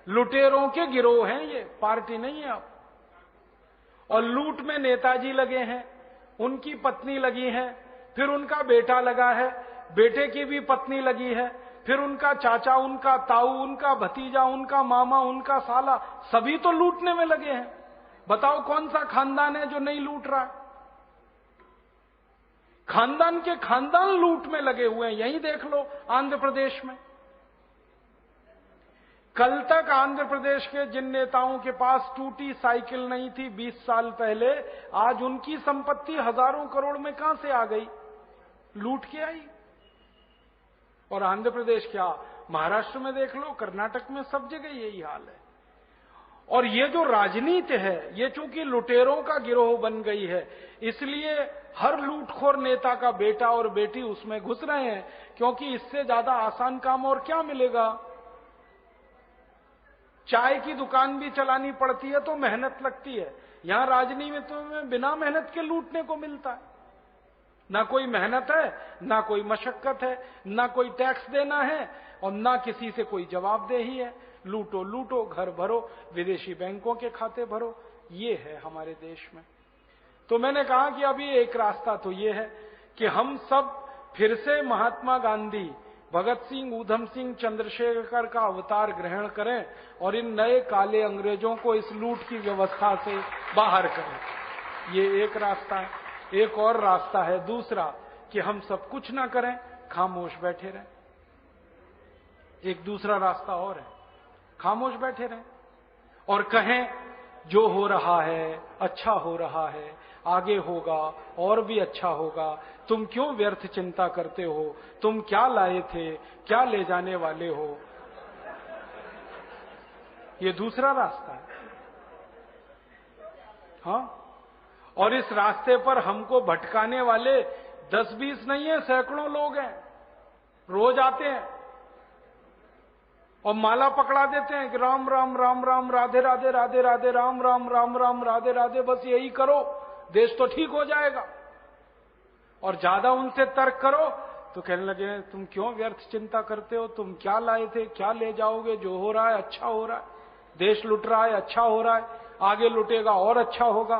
लुटेरों के गिरोह हैं ये, पार्टी नहीं है अब। और लूट में नेताजी लगे हैं, उनकी पत्नी लगी है, फिर उनका बेटा लगा है, बेटे की भी पत्नी लगी है, फिर उनका चाचा, उनका ताऊ, उनका भतीजा, उनका मामा, उनका साला, सभी तो लूटने में लगे हैं। बताओ कौन सा खानदान है जो नहीं लूट रहा है? खानदान के खानदान लूट में लगे हुए हैं। यही देख लो आंध्र प्रदेश में। कल तक आंध्र प्रदेश के जिन नेताओं के पास टूटी साइकिल नहीं थी 20 साल पहले, आज उनकी संपत्ति हजारों करोड़ में कहां से आ गई? लूट के आई। और आंध्र प्रदेश क्या, महाराष्ट्र में देख लो, कर्नाटक में, सब जगह यही हाल है। और ये जो राजनीति है, ये चूंकि लुटेरों का गिरोह बन गई है, इसलिए हर लूटखोर नेता का बेटा और बेटी उसमें घुस रहे हैं, क्योंकि इससे ज्यादा आसान काम और क्या मिलेगा? चाय की दुकान भी चलानी पड़ती है तो मेहनत लगती है, यहां राजनीति में तो बिना मेहनत के लूटने को मिलता है। ना कोई मेहनत है, ना कोई मशक्कत है, ना कोई टैक्स देना है, और ना किसी से कोई जवाबदेही है। लूटो लूटो, घर भरो, विदेशी बैंकों के खाते भरो, ये है हमारे देश में। तो मैंने कहा कि अभी एक रास्ता तो ये है कि हम सब फिर से महात्मा गांधी, भगत सिंह, ऊधम सिंह, चंद्रशेखर का अवतार ग्रहण करें और इन नए काले अंग्रेजों को इस लूट की व्यवस्था से बाहर करें। ये एक रास्ता है। एक और रास्ता है दूसरा, कि हम सब कुछ ना करें, खामोश बैठे रहें। एक दूसरा रास्ता और है, खामोश बैठे रहें और कहें जो हो रहा है अच्छा हो रहा है, आगे होगा और भी अच्छा होगा, तुम क्यों व्यर्थ चिंता करते हो, तुम क्या लाए थे, क्या ले जाने वाले हो। ये दूसरा रास्ता है। हाँ, और इस रास्ते पर हमको भटकाने वाले 10-20 नहीं है, सैकड़ों लोग हैं, रोज आते हैं और माला पकड़ा देते हैं कि राम राम राम राम, राधे राधे राधे राधे, राम राम राम राम, राधे राधे, बस यही करो, देश तो ठीक हो जाएगा। और ज्यादा उनसे तर्क करो तो कहने लगे तुम क्यों व्यर्थ चिंता करते हो, तुम क्या लाए थे, क्या ले जाओगे, जो हो रहा है अच्छा हो रहा है, देश लुट रहा है अच्छा हो रहा है, आगे लुटेगा और अच्छा होगा।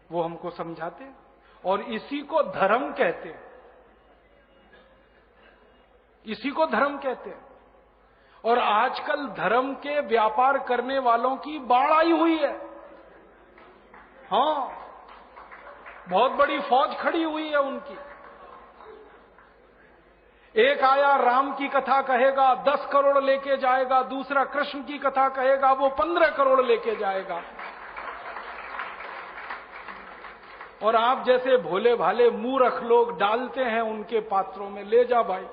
वो हमको समझाते हैं और इसी को धर्म कहते हैं, इसी को धर्म कहते हैं। और आजकल धर्म के व्यापार करने वालों की बाढ़ आई हुई है। हाँ, बहुत बड़ी फौज खड़ी हुई है उनकी। एक आया राम की कथा कहेगा 10 करोड़ लेके जाएगा, दूसरा कृष्ण की कथा कहेगा वो 15 करोड़ लेके जाएगा। और आप जैसे भोले भाले मूर्ख लोग डालते हैं उनके पात्रों में, ले जा भाई।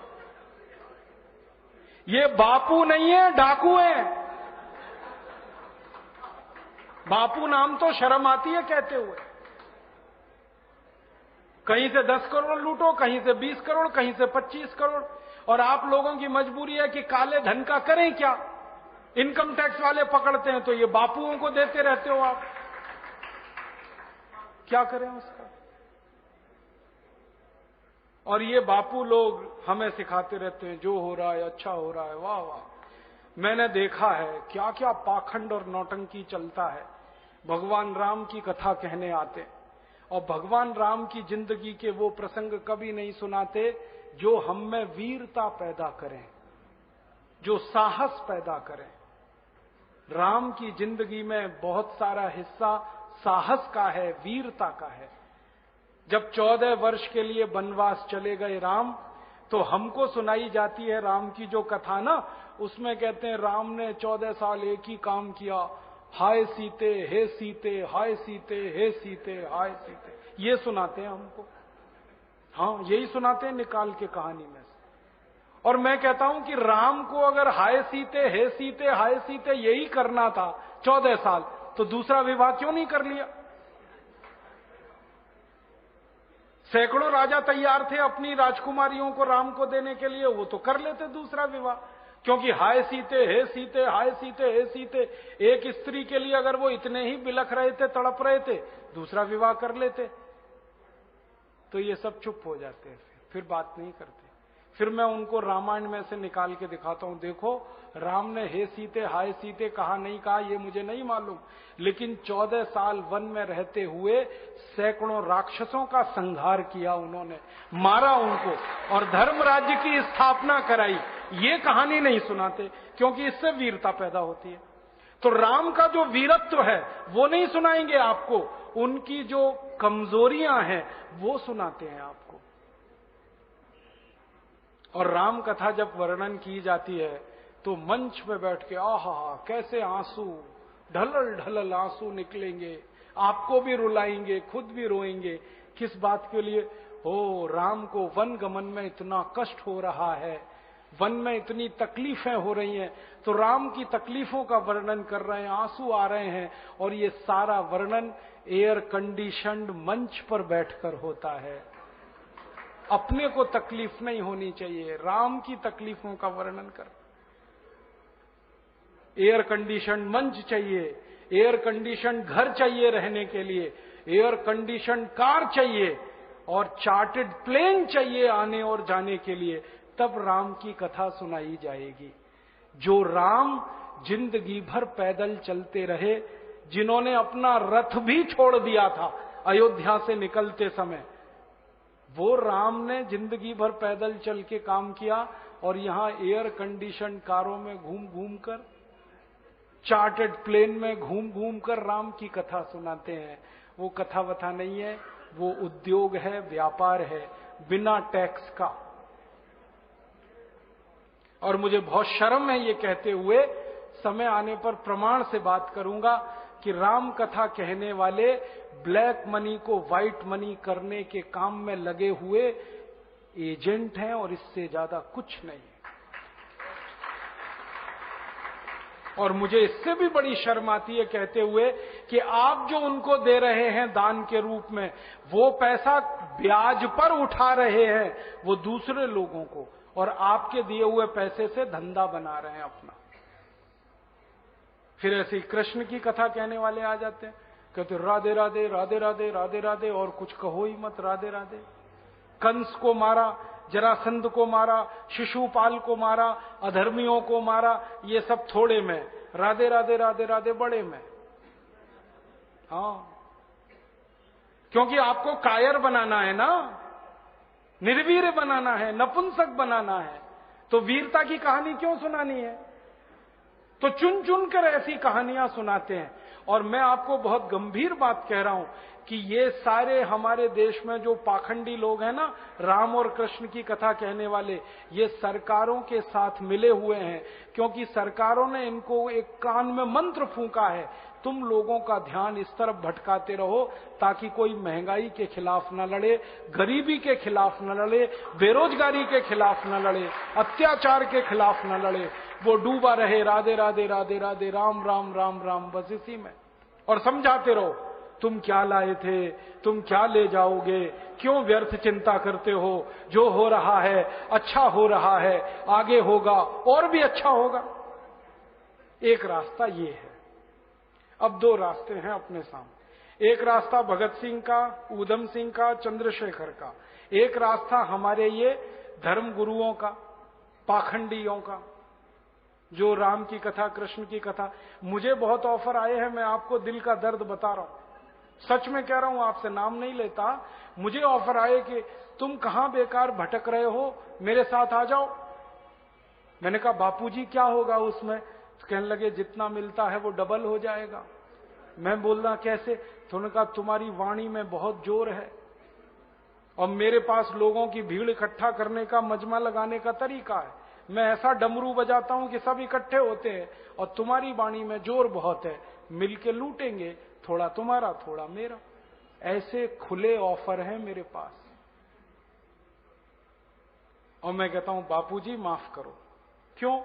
ये बापू नहीं है, डाकू है। बापू नाम तो शर्म आती है कहते हुए। कहीं से 10 करोड़ लूटो, कहीं से 20 करोड़, कहीं से 25 करोड़। और आप लोगों की मजबूरी है कि काले धन का करें क्या? इनकम टैक्स वाले पकड़ते हैं तो ये बापुओं को देते रहते हो आप, क्या करें उसका? और ये बापू लोग हमें सिखाते रहते हैं जो हो रहा है अच्छा हो रहा है। वाह वाह, मैंने देखा है क्या क्या पाखंड और नौटंकी चलता है। भगवान राम की कथा कहने आते और भगवान राम की जिंदगी के वो प्रसंग कभी नहीं सुनाते जो हम में वीरता पैदा करें, जो साहस पैदा करें। राम की जिंदगी में बहुत सारा हिस्सा साहस का है, वीरता का है। जब 14 वर्ष के लिए वनवास चले गए राम, तो हमको सुनाई जाती है राम की जो कथा ना, उसमें कहते हैं राम ने 14 साल एक ही काम किया, हाय सीते हे सीते, हाय सीते हे सीते, हाय सीते, ये सुनाते हैं हमको। हाँ, यही सुनाते हैं निकाल के कहानी में से। और मैं कहता हूं कि राम को अगर हाय सीते हे सीते हाय सीते यही करना था 14 साल, तो दूसरा विवाह क्यों नहीं कर लिया? सैकड़ों राजा तैयार थे अपनी राजकुमारियों को राम को देने के लिए, वो तो कर लेते दूसरा विवाह। क्योंकि हाय सीते हे सीते, हाय सीते हे सीते, एक स्त्री के लिए अगर वो इतने ही बिलख रहे थे, तड़प रहे थे, दूसरा विवाह कर लेते। तो ये सब चुप हो जाते हैं, फिर बात नहीं करते। फिर मैं उनको रामायण में से निकाल के दिखाता हूं, देखो राम ने हे सीते हाय सीते कहा नहीं कहा ये मुझे नहीं मालूम, लेकिन 14 साल वन में रहते हुए सैकड़ों राक्षसों का संहार किया उन्होंने, मारा उनको और धर्म राज्य की स्थापना कराई। ये कहानी नहीं सुनाते क्योंकि इससे वीरता पैदा होती है। तो राम का जो वीरत्व है वो नहीं सुनाएंगे आपको, उनकी जो कमजोरियां हैं वो सुनाते हैं आपको। और राम कथा जब वर्णन की जाती है तो मंच पे बैठ के आहा कैसे आंसू ढलल ढलल आंसू निकलेंगे, आपको भी रुलाएंगे, खुद भी रोएंगे। किस बात के लिए? हो राम को वन गमन में इतना कष्ट हो रहा है, वन में इतनी तकलीफें हो रही हैं, तो राम की तकलीफों का वर्णन कर रहे हैं, आंसू आ रहे हैं, और ये सारा वर्णन एयर कंडीशन्ड मंच पर बैठकर होता है। अपने को तकलीफ नहीं होनी चाहिए, राम की तकलीफों का वर्णन कर। एयर कंडीशन मंच चाहिए, एयर कंडीशन घर चाहिए रहने के लिए, एयर कंडीशन कार चाहिए और चार्टर्ड प्लेन चाहिए आने और जाने के लिए, तब राम की कथा सुनाई जाएगी। जो राम जिंदगी भर पैदल चलते रहे, जिन्होंने अपना रथ भी छोड़ दिया था अयोध्या से निकलते समय, वो राम ने जिंदगी भर पैदल चल के काम किया और यहां एयर कंडीशन कारों में घूम घूम कर, चार्टर्ड प्लेन में घूम घूम कर राम की कथा सुनाते हैं। वो कथा वथा नहीं है, वो उद्योग है, व्यापार है, बिना टैक्स का। और मुझे बहुत शर्म है ये कहते हुए, समय आने पर प्रमाण से बात करूंगा कि राम कथा कहने वाले ब्लैक मनी को व्हाइट मनी करने के काम में लगे हुए एजेंट हैं और इससे ज्यादा कुछ नहीं। और मुझे इससे भी बड़ी शर्म आती है कहते हुए कि आप जो उनको दे रहे हैं दान के रूप में, वो पैसा ब्याज पर उठा रहे हैं वो दूसरे लोगों को, और आपके दिए हुए पैसे से धंधा बना रहे हैं अपना। फिर ऐसे ही कृष्ण की कथा कहने वाले आ जाते हैं, कहते राधे राधे राधे राधे राधे राधे, और कुछ कहो ही मत, राधे राधे। कंस को मारा, जरासंध को मारा, शिशुपाल को मारा, अधर्मियों को मारा, ये सब थोड़े में, राधे राधे राधे राधे बड़े में। हाँ, क्योंकि आपको कायर बनाना है ना, निर्वीर बनाना है, नपुंसक बनाना है, तो वीरता की कहानी क्यों सुनानी है? तो चुन चुन कर ऐसी कहानियां सुनाते हैं। और मैं आपको बहुत गंभीर बात कह रहा हूं कि ये सारे हमारे देश में जो पाखंडी लोग हैं ना, राम और कृष्ण की कथा कहने वाले, ये सरकारों के साथ मिले हुए हैं, क्योंकि सरकारों ने इनको एक कान में मंत्र फूंका है, तुम लोगों का ध्यान इस तरफ भटकाते रहो ताकि कोई महंगाई के खिलाफ न लड़े, गरीबी के खिलाफ न लड़े, बेरोजगारी के खिलाफ न लड़े, अत्याचार के खिलाफ न लड़े, वो डूबा रहे राधे राधे राधे राधे राम राम राम राम, बस इसी में। और समझाते रहो, तुम क्या लाए थे, तुम क्या ले जाओगे, क्यों व्यर्थ चिंता करते हो, जो हो रहा है अच्छा हो रहा है, आगे होगा और भी अच्छा होगा। एक रास्ता ये है। अब दो रास्ते हैं अपने सामने, एक रास्ता भगत सिंह का, ऊधम सिंह का, चंद्रशेखर का, एक रास्ता हमारे ये धर्म गुरुओं का, पाखंडियों का, जो राम की कथा, कृष्ण की कथा। मुझे बहुत ऑफर आए हैं, मैं आपको दिल का दर्द बता रहा हूं, सच में कह रहा हूं, आपसे नाम नहीं लेता। मुझे ऑफर आए कि तुम कहां बेकार भटक रहे हो, मेरे साथ आ जाओ। मैंने कहा बापूजी क्या होगा उसमें? तो कहने लगे जितना मिलता है वो डबल हो जाएगा। मैं बोलना कैसे? तो उन्होंने कहा तुम्हारी वाणी में बहुत जोर है और मेरे पास लोगों की भीड़ इकट्ठा करने का, मजमा लगाने का तरीका है। मैं ऐसा डमरू बजाता हूं कि सब इकट्ठे होते हैं, और तुम्हारी वाणी में जोर बहुत है, मिलके लूटेंगे, थोड़ा तुम्हारा थोड़ा मेरा। ऐसे खुले ऑफर हैं मेरे पास। और मैं कहता हूं बापूजी माफ करो। क्यों?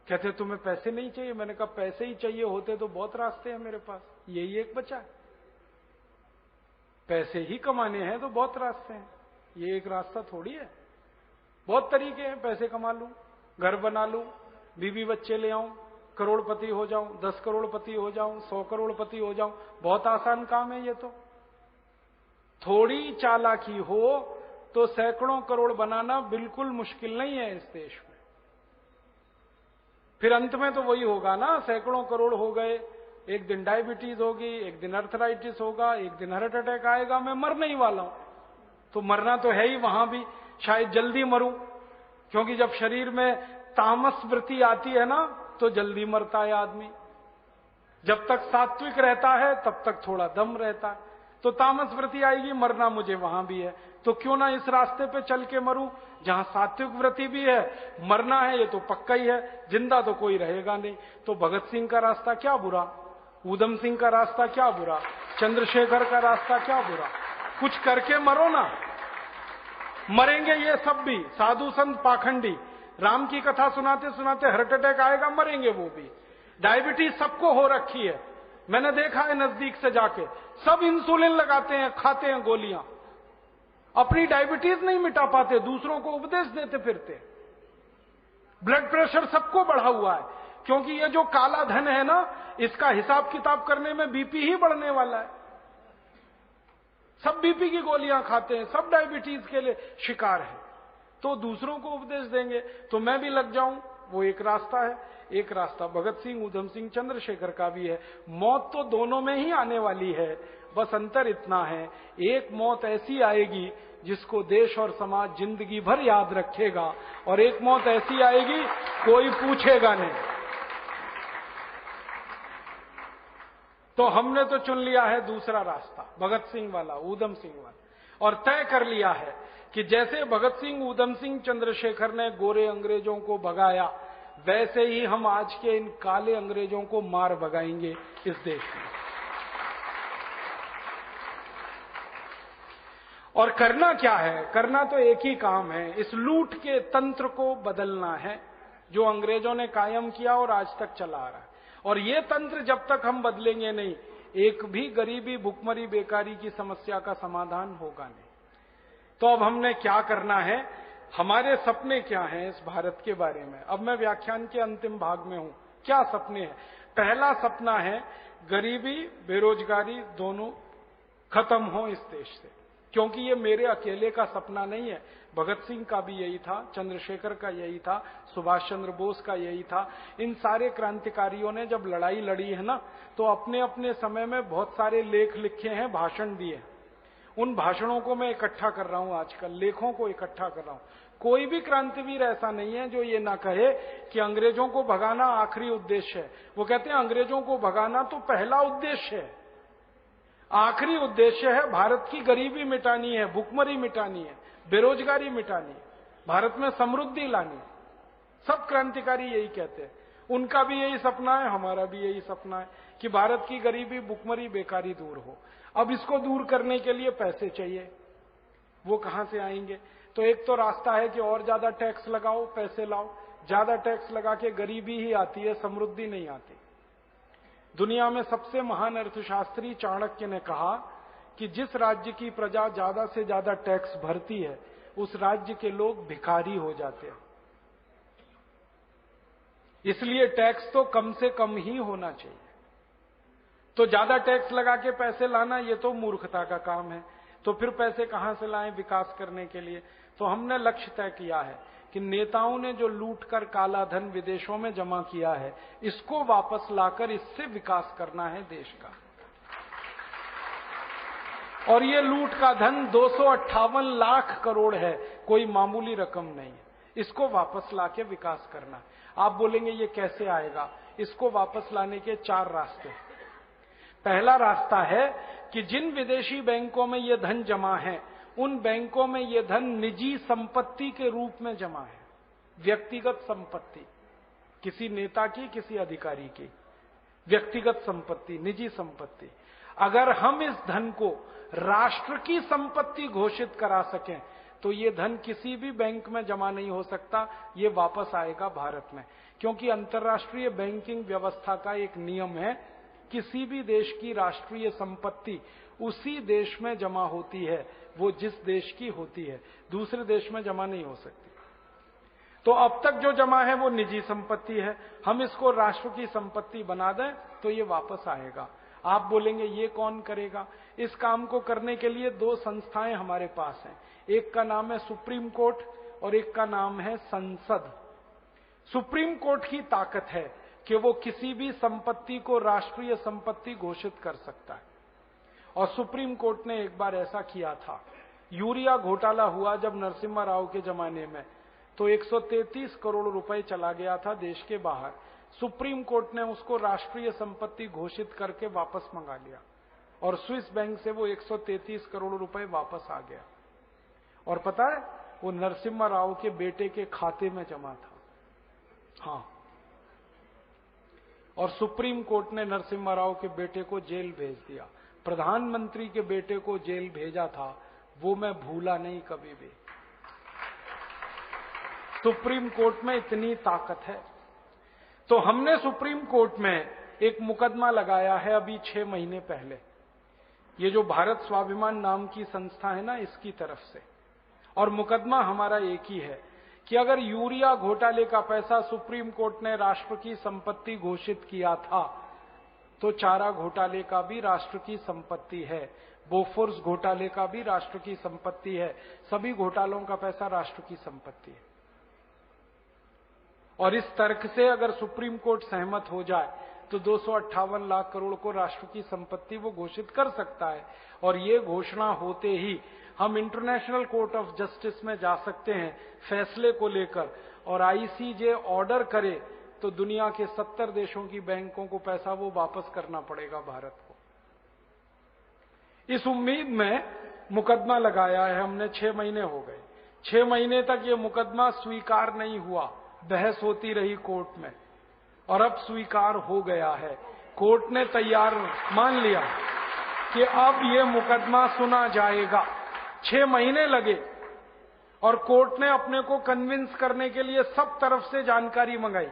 कहते तुम्हें पैसे नहीं चाहिए। मैंने कहा पैसे ही चाहिए होते तो बहुत रास्ते हैं मेरे पास, यही एक बचा है। पैसे ही कमाने हैं तो बहुत रास्ते हैं, ये एक रास्ता थोड़ी है। बहुत तरीके हैं, पैसे कमा लूं, घर बना लूं, बीवी बच्चे ले आऊं, करोड़पति हो जाऊं, 10 करोड़पति हो जाऊं, 100 करोड़पति हो जाऊं। बहुत आसान काम है ये तो। थोड़ी चालाकी हो तो सैकड़ों करोड़ बनाना बिल्कुल मुश्किल नहीं है इस देश में। फिर अंत में तो वही होगा ना, सैकड़ों करोड़ हो गए, एक दिन डायबिटीज होगी, एक दिन अर्थराइटिस होगा, एक दिन हार्ट अटैक आएगा, मैं मरने ही वाला हूं। तो मरना तो है ही, वहां भी शायद जल्दी मरूं, क्योंकि जब शरीर में तामस वृत्ति आती है ना तो जल्दी मरता है आदमी। जब तक सात्विक रहता है तब तक थोड़ा दम रहता है, तो तामस वृत्ति आएगी, मरना मुझे वहां भी है। तो क्यों ना इस रास्ते पे चल के मरूं जहां सात्विक वृत्ति भी है, मरना है ये तो पक्का ही है, जिंदा तो कोई रहेगा नहीं। तो भगत सिंह का रास्ता क्या बुरा, ऊधम सिंह का रास्ता क्या बुरा, चंद्रशेखर का रास्ता क्या बुरा, कुछ करके मरो ना। मरेंगे ये सब भी, साधु संत पाखंडी, राम की कथा सुनाते सुनाते हार्ट अटैक आएगा, मरेंगे वो भी। डायबिटीज सबको हो रखी है, मैंने देखा है नजदीक से जाके, सब इंसुलिन लगाते हैं, खाते हैं गोलियां, अपनी डायबिटीज नहीं मिटा पाते, दूसरों को उपदेश देते फिरते। ब्लड प्रेशर सबको बढ़ा हुआ है, क्योंकि ये जो काला धन है ना, इसका हिसाब किताब करने में बीपी ही बढ़ने वाला है। सब बीपी की गोलियां खाते हैं, सब डायबिटीज के लिए शिकार है, तो दूसरों को उपदेश देंगे तो मैं भी लग जाऊं, वो एक रास्ता है। एक रास्ता भगत सिंह, ऊधम सिंह, चंद्रशेखर का भी है। मौत तो दोनों में ही आने वाली है, बस अंतर इतना है, एक मौत ऐसी आएगी जिसको देश और समाज जिंदगी भर याद रखेगा, और एक मौत ऐसी आएगी कोई पूछेगा नहीं। तो हमने तो चुन लिया है दूसरा रास्ता, भगत सिंह वाला, ऊधम सिंह वाला, और तय कर लिया है कि जैसे भगत सिंह, ऊधम सिंह, चंद्रशेखर ने गोरे अंग्रेजों को भगाया, वैसे ही हम आज के इन काले अंग्रेजों को मार भगाएंगे इस देश में। और करना क्या है? करना तो एक ही काम है, इस लूट के तंत्र को बदलना है जो अंग्रेजों ने कायम किया और आज तक चला आ रहा है। और ये तंत्र जब तक हम बदलेंगे नहीं, एक भी गरीबी, भुखमरी, बेकारी की समस्या का समाधान होगा नहीं। तो अब हमने क्या करना है, हमारे सपने क्या हैं इस भारत के बारे में? अब मैं व्याख्यान के अंतिम भाग में हूं। क्या सपने हैं? पहला सपना है गरीबी, बेरोजगारी दोनों खत्म हो इस देश से, क्योंकि ये मेरे अकेले का सपना नहीं है, भगत सिंह का भी यही था, चंद्रशेखर का यही था, सुभाष चंद्र बोस का यही था। इन सारे क्रांतिकारियों ने जब लड़ाई लड़ी है ना, तो अपने अपने समय में बहुत सारे लेख लिखे हैं, भाषण दिए। उन भाषणों को मैं इकट्ठा कर रहा हूं आजकल, लेखों को इकट्ठा कर रहा हूं। कोई भी क्रांतिवीर ऐसा नहीं है जो ये ना कहे कि अंग्रेजों को भगाना आखिरी उद्देश्य है। वो कहते हैं अंग्रेजों को भगाना तो पहला उद्देश्य है, आखिरी उद्देश्य है भारत की गरीबी मिटानी है, भुखमरी मिटानी है, बेरोजगारी मिटानी है, भारत में समृद्धि लानी है। सब क्रांतिकारी यही कहते हैं, उनका भी यही सपना है, हमारा भी यही सपना है कि भारत की गरीबी, भुखमरी, बेकारी दूर हो। अब इसको दूर करने के लिए पैसे चाहिए, वो कहां से आएंगे? तो एक तो रास्ता है कि और ज्यादा टैक्स लगाओ, पैसे लाओ। ज्यादा टैक्स लगा के गरीबी ही आती है, समृद्धि नहीं आती। दुनिया में सबसे महान अर्थशास्त्री चाणक्य ने कहा कि जिस राज्य की प्रजा ज्यादा से ज्यादा टैक्स भरती है, उस राज्य के लोग भिखारी हो जाते हैं। इसलिए टैक्स तो कम से कम ही होना चाहिए। तो ज्यादा टैक्स लगा के पैसे लाना ये तो मूर्खता का काम है। तो फिर पैसे कहां से लाएं विकास करने के लिए? तो हमने लक्ष्य तय किया है कि नेताओं ने जो लूट कर काला धन विदेशों में जमा किया है, इसको वापस लाकर इससे विकास करना है देश का। और ये लूट का धन 258 लाख करोड़ है, कोई मामूली रकम नहीं है। इसको वापस लाके विकास करना है। आप बोलेंगे ये कैसे आएगा? इसको वापस लाने के 4 रास्ते हैं। पहला रास्ता है कि जिन विदेशी बैंकों में ये धन जमा है, उन बैंकों में ये धन निजी संपत्ति के रूप में जमा है। व्यक्तिगत संपत्ति, किसी नेता की, किसी अधिकारी की व्यक्तिगत संपत्ति, निजी संपत्ति। अगर हम इस धन को राष्ट्र की संपत्ति घोषित करा सकें, तो ये धन किसी भी बैंक में जमा नहीं हो सकता, ये वापस आएगा भारत में। क्योंकि अंतर्राष्ट्रीय बैंकिंग व्यवस्था का एक नियम है, किसी भी देश की राष्ट्रीय संपत्ति उसी देश में जमा होती है, वो जिस देश की होती है, दूसरे देश में जमा नहीं हो सकती। तो अब तक जो जमा है वो निजी संपत्ति है, हम इसको राष्ट्र की संपत्ति बना दें तो ये वापस आएगा। आप बोलेंगे ये कौन करेगा? इस काम को करने के लिए दो संस्थाएं हमारे पास हैं। एक का नाम है सुप्रीम कोर्ट और एक का नाम है संसद। सुप्रीम कोर्ट की ताकत है कि वो किसी भी संपत्ति को राष्ट्रीय संपत्ति घोषित कर सकता है। और सुप्रीम कोर्ट ने एक बार ऐसा किया था। यूरिया घोटाला हुआ जब नरसिम्हा राव के जमाने में, तो 133 करोड़ रुपए चला गया था देश के बाहर। सुप्रीम कोर्ट ने उसको राष्ट्रीय संपत्ति घोषित करके वापस मंगा लिया और स्विस बैंक से वो 133 करोड़ रुपए वापस आ गया। और पता है, वो नरसिम्हा राव के बेटे के खाते में जमा था। हाँ, और सुप्रीम कोर्ट ने नरसिम्हा राव के बेटे को जेल भेज दिया। प्रधानमंत्री के बेटे को जेल भेजा था, वो मैं भूला नहीं कभी भी। सुप्रीम कोर्ट में इतनी ताकत है। तो हमने सुप्रीम कोर्ट में एक मुकदमा लगाया है अभी 6 महीने पहले, ये जो भारत स्वाभिमान नाम की संस्था है ना, इसकी तरफ से। और मुकदमा हमारा एक ही है कि अगर यूरिया घोटाले का पैसा सुप्रीम कोर्ट ने राष्ट्र की संपत्ति घोषित किया था, तो चारा घोटाले का भी राष्ट्र की संपत्ति है, बोफोर्स घोटाले का भी राष्ट्र की संपत्ति है, सभी घोटालों का पैसा राष्ट्र की संपत्ति है। और इस तर्क से अगर सुप्रीम कोर्ट सहमत हो जाए तो 258 लाख करोड़ को राष्ट्र की संपत्ति वो घोषित कर सकता है। और ये घोषणा होते ही हम इंटरनेशनल कोर्ट ऑफ जस्टिस में जा सकते हैं फैसले को लेकर, और आईसीजे ऑर्डर करे तो दुनिया के 70 देशों की बैंकों को पैसा वो वापस करना पड़ेगा भारत को। इस उम्मीद में मुकदमा लगाया है हमने। 6 महीने हो गए। 6 महीने तक ये मुकदमा स्वीकार नहीं हुआ, बहस होती रही कोर्ट में, और अब स्वीकार हो गया है। कोर्ट ने तैयार मान लिया कि अब ये मुकदमा सुना जाएगा। 6 महीने लगे और कोर्ट ने अपने को कन्विंस करने के लिए सब तरफ से जानकारी मंगाई।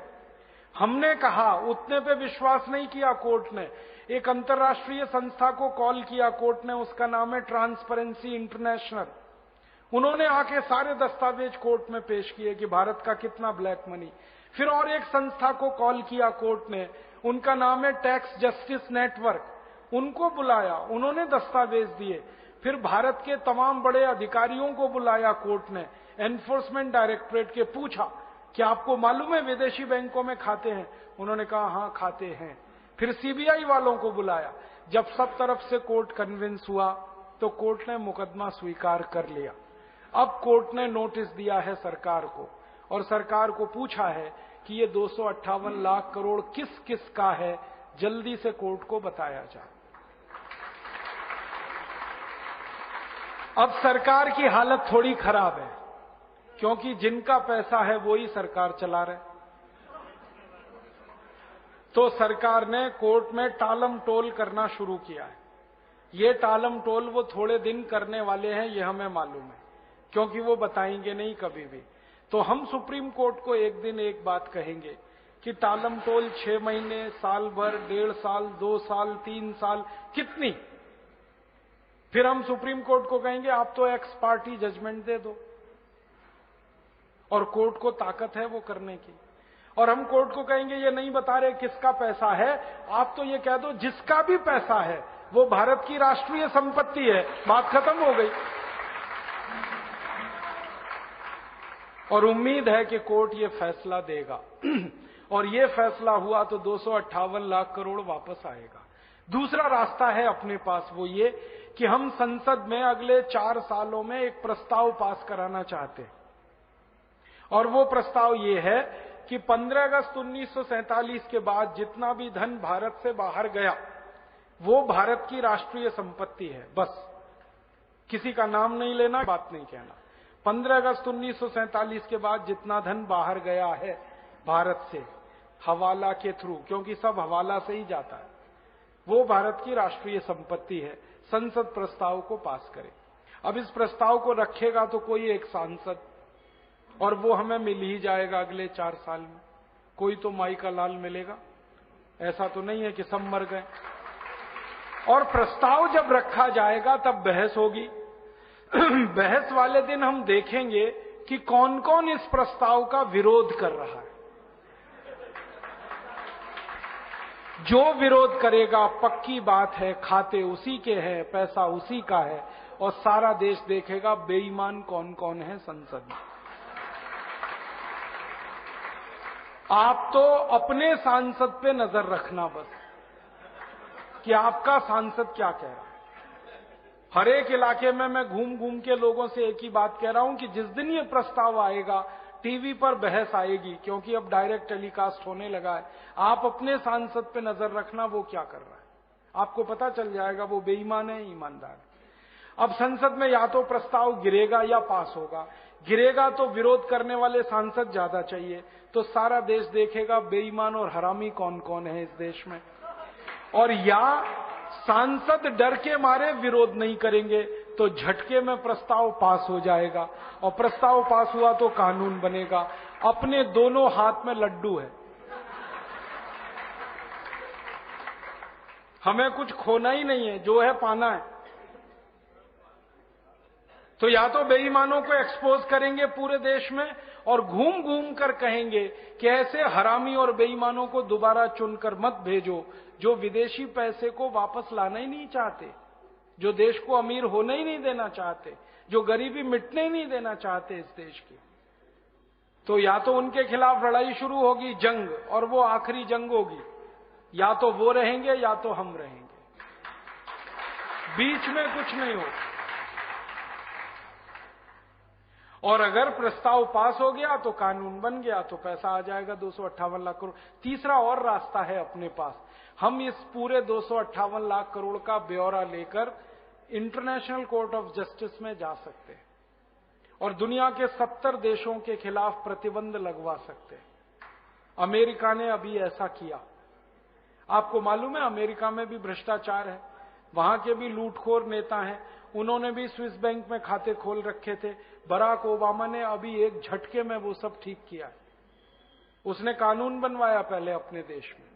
हमने कहा, उतने पे विश्वास नहीं किया कोर्ट ने। एक अंतर्राष्ट्रीय संस्था को कॉल किया कोर्ट ने, उसका नाम है ट्रांसपेरेंसी इंटरनेशनल। उन्होंने आके सारे दस्तावेज कोर्ट में पेश किए कि भारत का कितना ब्लैक मनी। फिर और एक संस्था को कॉल किया कोर्ट ने, उनका नाम है टैक्स जस्टिस नेटवर्क। उनको बुलाया, उन्होंने दस्तावेज दिए। फिर भारत के तमाम बड़े अधिकारियों को बुलाया कोर्ट ने, एनफोर्समेंट डायरेक्टरेट के, पूछा कि आपको मालूम है विदेशी बैंकों में खाते हैं? उन्होंने कहा हाँ खाते हैं। फिर सीबीआई वालों को बुलाया। जब सब तरफ से कोर्ट कन्विंस हुआ तो कोर्ट ने मुकदमा स्वीकार कर लिया। अब कोर्ट ने नोटिस दिया है सरकार को, और सरकार को पूछा है कि ये 258 लाख करोड़ किस किस का है, जल्दी से कोर्ट को बताया जाए। अब सरकार की हालत थोड़ी खराब है, क्योंकि जिनका पैसा है वो ही सरकार चला रहे। तो सरकार ने कोर्ट में टालम टोल करना शुरू किया है। ये टालम टोल वो थोड़े दिन करने वाले हैं, ये हमें मालूम है, क्योंकि वो बताएंगे नहीं कभी भी। तो हम सुप्रीम कोर्ट को एक दिन एक बात कहेंगे कि टालम टोल 6 महीने, साल भर, 1.5 साल, 2 साल, 3 साल, कितनी? फिर हम सुप्रीम कोर्ट को कहेंगे आप तो एक्स पार्टी जजमेंट दे दो, और कोर्ट को ताकत है वो करने की। और हम कोर्ट को कहेंगे ये नहीं बता रहे किसका पैसा है, आप तो ये कह दो जिसका भी पैसा है वो भारत की राष्ट्रीय संपत्ति है, बात खत्म हो गई। और उम्मीद है कि कोर्ट ये फैसला देगा और ये फैसला हुआ तो 258 लाख करोड़ वापस आएगा। दूसरा रास्ता है अपने पास, वो ये कि हम संसद में अगले 4 सालों में एक प्रस्ताव पास कराना चाहते हैं। और वो प्रस्ताव ये है कि 15 अगस्त 1947 के बाद जितना भी धन भारत से बाहर गया वो भारत की राष्ट्रीय संपत्ति है। बस किसी का नाम नहीं लेना, बात नहीं कहना। 15 अगस्त 1947 के बाद जितना धन बाहर गया है भारत से हवाला के थ्रू, क्योंकि सब हवाला से ही जाता है, वो भारत की राष्ट्रीय संपत्ति है। संसद प्रस्ताव को पास करे। अब इस प्रस्ताव को रखेगा तो कोई एक सांसद, और वो हमें मिल ही जाएगा अगले 4 साल में। कोई तो माई का लाल मिलेगा, ऐसा तो नहीं है कि सब मर गए। और प्रस्ताव जब रखा जाएगा तब बहस होगी। बहस वाले दिन हम देखेंगे कि कौन कौन इस प्रस्ताव का विरोध कर रहा है। जो विरोध करेगा पक्की बात है खाते उसी के हैं, पैसा उसी का है, और सारा देश देखेगा बेईमान कौन कौन है संसद में। आप तो अपने सांसद पे नजर रखना बस, कि आपका सांसद क्या कह रहा है। हर एक इलाके में मैं घूम घूम के लोगों से एक ही बात कह रहा हूं कि जिस दिन ये प्रस्ताव आएगा, टीवी पर बहस आएगी, क्योंकि अब डायरेक्ट टेलीकास्ट होने लगा है, आप अपने सांसद पे नजर रखना वो क्या कर रहा है। आपको पता चल जाएगा वो बेईमान है ईमानदार है। अब संसद में या तो प्रस्ताव गिरेगा या पास होगा। गिरेगा तो विरोध करने वाले सांसद ज्यादा चाहिए, तो सारा देश देखेगा बेईमान और हरामी कौन कौन है इस देश में। और या सांसद डर के मारे विरोध नहीं करेंगे तो झटके में प्रस्ताव पास हो जाएगा, और प्रस्ताव पास हुआ तो कानून बनेगा। अपने दोनों हाथ में लड्डू है, हमें कुछ खोना ही नहीं है, जो है पाना है। तो या तो बेईमानों को एक्सपोज करेंगे पूरे देश में, और घूम घूम कर कहेंगे कि ऐसे हरामी और बेईमानों को दोबारा चुनकर मत भेजो, जो विदेशी पैसे को वापस लाना ही नहीं चाहते, जो देश को अमीर होने ही नहीं देना चाहते, जो गरीबी मिटने ही नहीं देना चाहते इस देश की। तो या तो उनके खिलाफ लड़ाई शुरू होगी, जंग, और वो आखिरी जंग होगी। या तो वो रहेंगे या तो हम रहेंगे, बीच में कुछ नहीं होगा। और अगर प्रस्ताव पास हो गया तो कानून बन गया, तो पैसा आ जाएगा 258 लाख करोड़। तीसरा और रास्ता है अपने पास, हम इस पूरे 258 लाख करोड़ का ब्यौरा लेकर इंटरनेशनल कोर्ट ऑफ जस्टिस में जा सकते हैं और दुनिया के 70 देशों के खिलाफ प्रतिबंध लगवा सकते हैं। अमेरिका ने अभी ऐसा किया। आपको मालूम है अमेरिका में भी भ्रष्टाचार है, वहां के भी लूटखोर नेता हैं, उन्होंने भी स्विस बैंक में खाते खोल रखे थे। बराक ओबामा ने अभी एक झटके में वो सब ठीक किया। उसने कानून बनवाया पहले अपने देश में,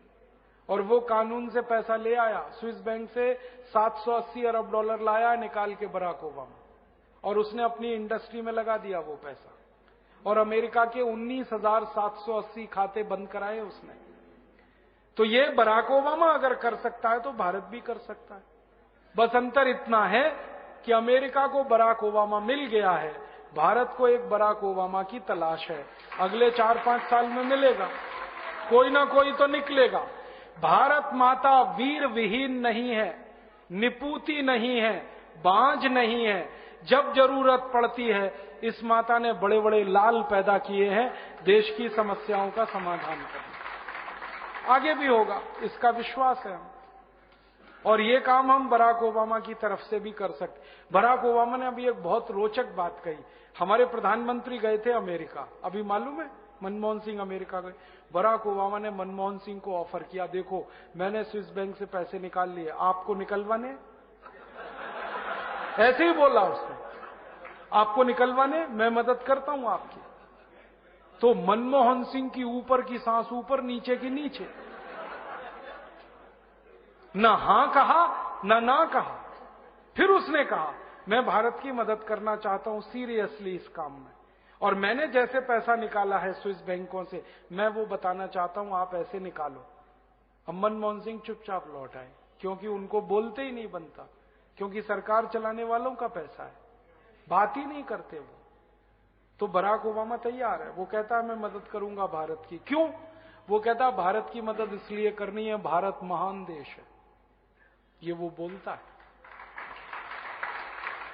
और वो कानून से पैसा ले आया। स्विस बैंक से 780 अरब डॉलर लाया निकाल के बराक ओबामा, और उसने अपनी इंडस्ट्री में लगा दिया वो पैसा, और अमेरिका के 19,780 खाते बंद कराए उसने। तो ये बराक ओबामा अगर कर सकता है तो भारत भी कर सकता है। बस अंतर इतना है कि अमेरिका को बराक ओबामा मिल गया है, भारत को एक बराक ओबामा की तलाश है। अगले 4-5 साल में मिलेगा, कोई ना कोई तो निकलेगा। भारत माता वीर विहीन नहीं है, निपूती नहीं है, बांझ नहीं है। जब जरूरत पड़ती है इस माता ने बड़े बड़े लाल पैदा किए हैं देश की समस्याओं का समाधान करने। आगे भी होगा, इसका विश्वास है हम। और ये काम हम बराक ओबामा की तरफ से भी कर सकते। बराक ओबामा ने अभी एक बहुत रोचक बात कही। हमारे प्रधानमंत्री गए थे अमेरिका, अभी मालूम है मनमोहन सिंह अमेरिका गए। बराक ओबामा ने मनमोहन सिंह को ऑफर किया, देखो मैंने स्विस बैंक से पैसे निकाल लिए, आपको निकलवाने? ऐसे ही बोला उसने, आपको निकलवाने, मैं मदद करता हूं आपकी। तो मनमोहन सिंह की ऊपर की सांस ऊपर, नीचे की नीचे, न हां कहा न ना कहा। फिर उसने कहा मैं भारत की मदद करना चाहता हूं सीरियसली इस काम में, और मैंने जैसे पैसा निकाला है स्विस बैंकों से मैं वो बताना चाहता हूं, आप ऐसे निकालो। अब मनमोहन सिंह चुपचाप लौट आए, क्योंकि उनको बोलते ही नहीं बनता, क्योंकि सरकार चलाने वालों का पैसा है, बात ही नहीं करते वो। तो बराक ओबामा तैयार है, वो कहता है मैं मदद करूंगा भारत की। क्यों? वो कहता है भारत की मदद इसलिए करनी है, भारत महान देश है, ये वो बोलता है।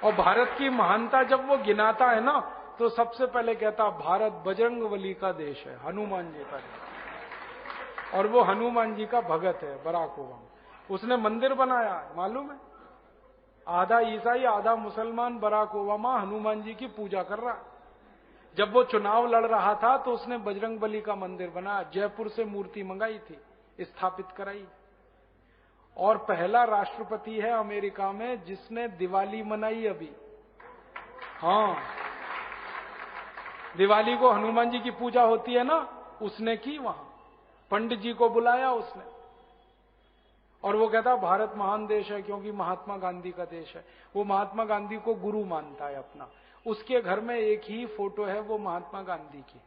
और भारत की महानता जब वो गिनाता है ना, तो सबसे पहले कहता भारत बजरंगबली का देश है, हनुमान जी का देश, और वो हनुमान जी का भगत है बराक ओबामा। उसने मंदिर बनाया है, मालूम है, आधा ईसाई आधा मुसलमान बराक ओबामा हनुमान जी की पूजा कर रहा है। जब वो चुनाव लड़ रहा था तो उसने बजरंगबली का मंदिर बनाया, जयपुर से मूर्ति मंगाई थी, स्थापित कराई। और पहला राष्ट्रपति है अमेरिका में जिसने दिवाली मनाई अभी। हाँ, दिवाली को हनुमान जी की पूजा होती है ना, उसने की वहां, पंडित जी को बुलाया उसने। और वो कहता भारत महान देश है क्योंकि महात्मा गांधी का देश है। वो महात्मा गांधी को गुरु मानता है अपना। उसके घर में एक ही फोटो है वो महात्मा गांधी की।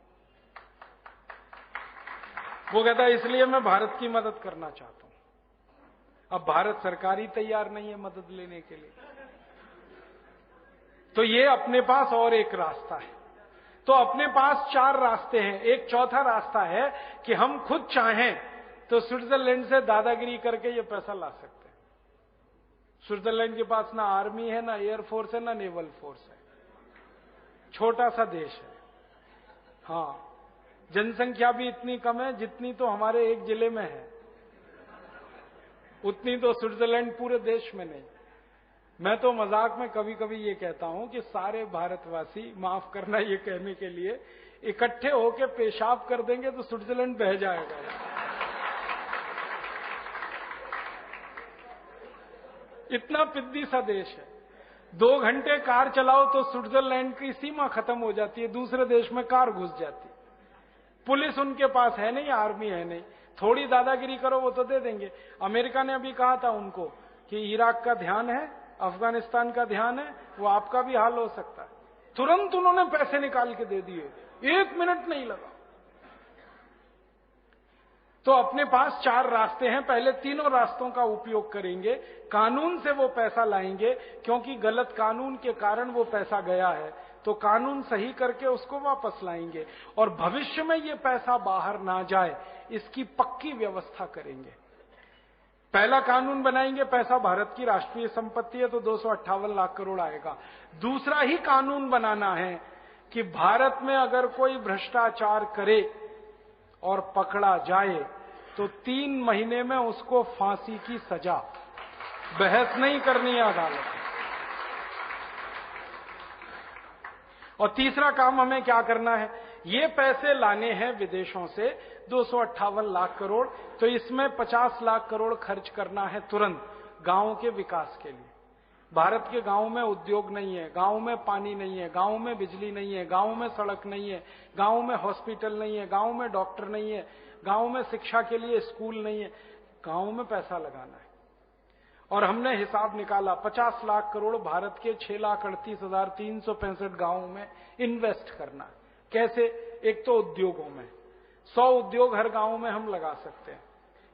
वो कहता है इसलिए मैं भारत की मदद करना चाहता हूं। अब भारत सरकार ही तैयार नहीं है मदद लेने के लिए। तो ये अपने पास और एक रास्ता है। तो अपने पास 4 रास्ते हैं। एक चौथा रास्ता है कि हम खुद चाहें तो स्विट्जरलैंड से दादागिरी करके ये पैसा ला सकते हैं। स्विट्जरलैंड के पास ना आर्मी है, ना एयरफोर्स है, ना नेवल फोर्स है, छोटा सा देश है। हाँ, जनसंख्या भी इतनी कम है जितनी तो हमारे एक जिले में है, उतनी तो स्विट्जरलैंड पूरे देश में नहीं। मैं तो मजाक में कभी कभी ये कहता हूं कि सारे भारतवासी, माफ करना ये कहने के लिए, इकट्ठे होकर पेशाब कर देंगे तो स्विट्जरलैंड बह जाएगा। इतना पिद्दी सा देश है। 2 घंटे कार चलाओ तो स्विट्जरलैंड की सीमा खत्म हो जाती है, दूसरे देश में कार घुस जाती है। पुलिस उनके पास है नहीं, आर्मी है नहीं, थोड़ी दादागिरी करो वो तो दे देंगे। अमेरिका ने अभी कहा था उनको कि इराक का ध्यान है, अफगानिस्तान का ध्यान है, वो आपका भी हाल हो सकता है। तुरंत उन्होंने पैसे निकाल के दे दिए, 1 मिनट नहीं लगा। तो अपने पास 4 रास्ते हैं, पहले तीनों रास्तों का उपयोग करेंगे। कानून से वो पैसा लाएंगे, क्योंकि गलत कानून के कारण वो पैसा गया है, तो कानून सही करके उसको वापस लाएंगे और भविष्य में ये पैसा बाहर ना जाए इसकी पक्की व्यवस्था करेंगे। पहला कानून बनाएंगे, पैसा भारत की राष्ट्रीय संपत्ति है तो 258 लाख करोड़ आएगा। दूसरा ही कानून बनाना है कि भारत में अगर कोई भ्रष्टाचार करे और पकड़ा जाए तो 3 महीने में उसको फांसी की सजा, बहस नहीं करनी है अदालत। और तीसरा काम हमें क्या करना है, ये पैसे लाने हैं विदेशों से 258 लाख करोड़, तो इसमें 50 लाख करोड़ खर्च करना है तुरंत गांव के विकास के लिए। भारत के गांव में उद्योग नहीं है, गांव में पानी नहीं है, गांव में बिजली नहीं है, गांव में सड़क नहीं है, गांव में हॉस्पिटल नहीं है, गांव में डॉक्टर नहीं है, गांव में शिक्षा के लिए स्कूल नहीं है। गांव में पैसा लगाना है। और हमने हिसाब निकाला, 50 लाख करोड़ भारत के 6,38,365 गांवों में इन्वेस्ट करना है। कैसे? एक तो उद्योगों में 100 उद्योग हर गांव में हम लगा सकते हैं।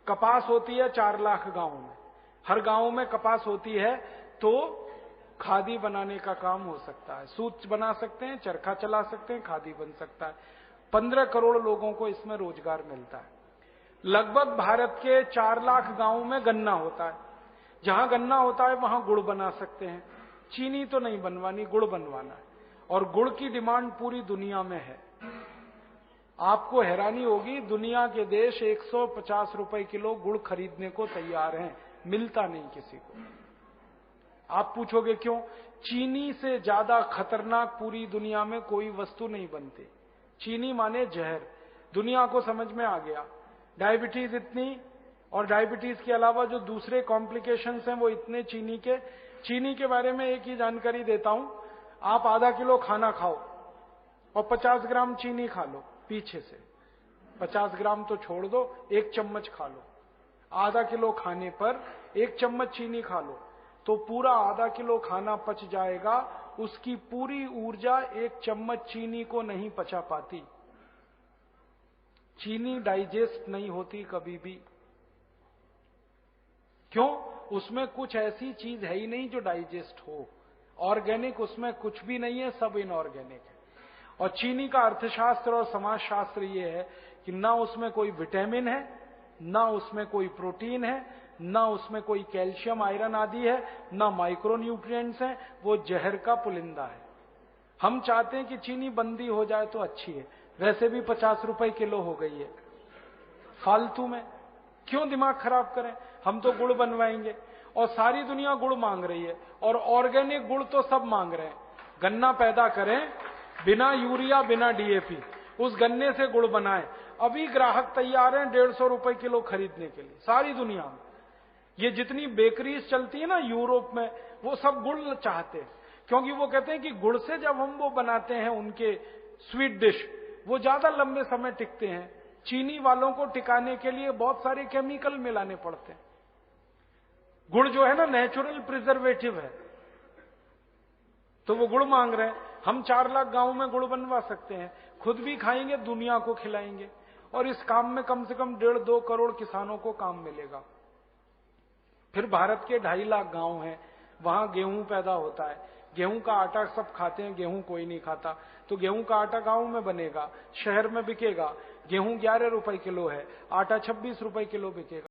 कपास होती है 4 लाख गांवों में, हर गांव में कपास होती है तो खादी बनाने का काम हो सकता है, सूत बना सकते हैं, चरखा चला सकते हैं, खादी बन सकता है। 15 करोड़ लोगों को इसमें रोजगार मिलता है। लगभग भारत के 4 लाख गांवों में गन्ना होता है, जहां गन्ना होता है वहां गुड़ बना सकते हैं। चीनी तो नहीं बनवानी, गुड़ बनवाना है। और गुड़ की डिमांड पूरी दुनिया में है। आपको हैरानी होगी, दुनिया के देश 150 रुपए किलो गुड़ खरीदने को तैयार हैं, मिलता नहीं किसी को। आप पूछोगे क्यों? चीनी से ज्यादा खतरनाक पूरी दुनिया में कोई वस्तु नहीं बनती। चीनी माने जहर, दुनिया को समझ में आ गया। डायबिटीज इतनी, और डायबिटीज के अलावा जो दूसरे कॉम्प्लिकेशंस हैं वो इतने चीनी के बारे में एक ही जानकारी देता हूं। आप आधा किलो खाना खाओ और 50 ग्राम चीनी खा लो पीछे से, 50 ग्राम तो छोड़ दो, 1 चम्मच खा लो। आधा किलो खाने पर 1 चम्मच चीनी खा लो तो पूरा आधा किलो खाना पच जाएगा। उसकी पूरी ऊर्जा 1 चम्मच चीनी को नहीं पचा पाती। चीनी डाइजेस्ट नहीं होती कभी भी। क्यों? उसमें कुछ ऐसी चीज है ही नहीं जो डाइजेस्ट हो। ऑर्गेनिक उसमें कुछ भी नहीं है, सब इनऑर्गेनिक है। और चीनी का अर्थशास्त्र और समाजशास्त्र ये है कि ना उसमें कोई विटामिन है, ना उसमें कोई प्रोटीन है, ना उसमें कोई कैल्शियम आयरन आदि है, ना माइक्रोन्यूट्रिएंट्स हैं। वो जहर का पुलिंदा है। हम चाहते हैं कि चीनी बंदी हो जाए तो अच्छी है, वैसे भी 50 रुपए किलो हो गई है। फालतू में क्यों दिमाग खराब करें? हम तो गुड़ बनवाएंगे और सारी दुनिया गुड़ मांग रही है, और ऑर्गेनिक गुड़ तो सब मांग रहे हैं। गन्ना पैदा करें बिना यूरिया, बिना डीएपी, उस गन्ने से गुड़ बनाएं। अभी ग्राहक तैयार हैं 150 रुपए किलो खरीदने के लिए सारी दुनिया में। ये जितनी बेकरीज चलती है ना यूरोप में, वो सब गुड़ चाहते हैं, क्योंकि वो कहते हैं कि गुड़ से जब हम वो बनाते हैं उनके स्वीट डिश, वो ज्यादा लंबे समय टिकते हैं। चीनी वालों को टिकाने के लिए बहुत सारे केमिकल मिलाने पड़ते हैं। गुड़ जो है ना नेचुरल प्रिजर्वेटिव है, तो वो गुड़ मांग रहे हैं। हम 4 लाख गांव में गुड़ बनवा सकते हैं, खुद भी खाएंगे, दुनिया को खिलाएंगे, और इस काम में कम से कम 1.5-2 करोड़ किसानों को काम मिलेगा। फिर भारत के 2.5 लाख गांव हैं, वहां गेहूं पैदा होता है, गेहूं का आटा सब खाते हैं, गेहूं कोई नहीं खाता। तो गेहूं का आटा गांव में बनेगा, शहर में बिकेगा। गेहूं 11 रुपए किलो है, आटा 26 रुपए किलो बिकेगा।